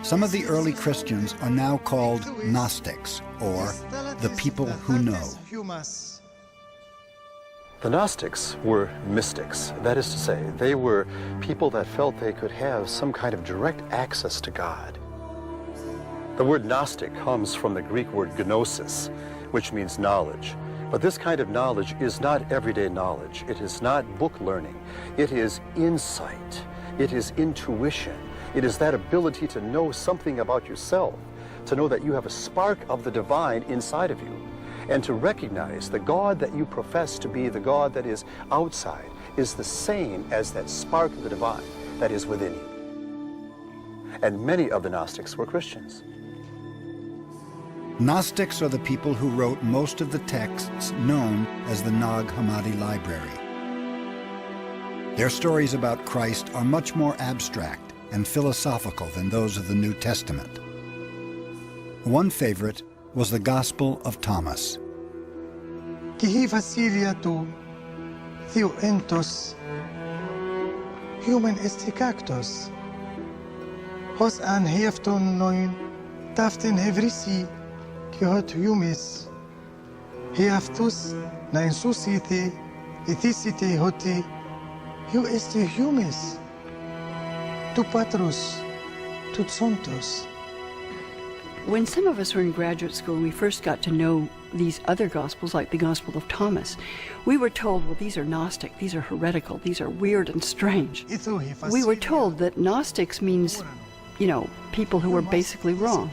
Some of the early Christians are now called Gnostics, or the people who know. The Gnostics were mystics. That is to say, they were people that felt they could have some kind of direct access to God. The word Gnostic comes from the Greek word gnosis, which means knowledge. But this kind of knowledge is not everyday knowledge. It is not book learning. It is insight. It is intuition. It is that ability to know something about yourself, to know that you have a spark of the divine inside of you, and to recognize the God that you profess to be, the God that is outside, is the same as that spark of the divine that is within you. And many of the Gnostics were Christians. Gnostics are the people who wrote most of the texts known as the Nag Hammadi Library. Their stories about Christ are much more abstract and philosophical than those of the New Testament. One favorite was the Gospel of Thomas. Kihi vasiliatu theo entos human estikaktos hos an hefton noin taften hevrisi kihot humis heaftus na insusite etisite hoti hu este humis tu patros tut sontos. When some of us were in graduate school and we first got to know these other Gospels, like the Gospel of Thomas, we were told, well, these are Gnostic, these are heretical, these are weird and strange. We were told that Gnostics means, you know, people who are basically wrong.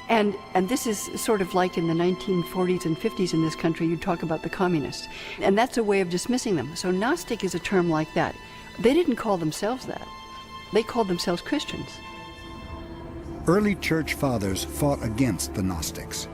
And this is sort of like in the 1940s and 50s in this country, you talk about the communists. And that's a way of dismissing them. So Gnostic is a term like that. They didn't call themselves that. They called themselves Christians. Early church fathers fought against the Gnostics.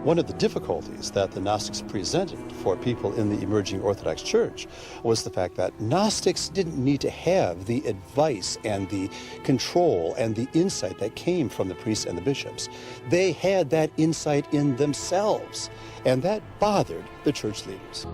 One of the difficulties that the Gnostics presented for people in the emerging Orthodox Church was the fact that Gnostics didn't need to have the advice and the control and the insight that came from the priests and the bishops. They had that insight in themselves, and that bothered the church leaders.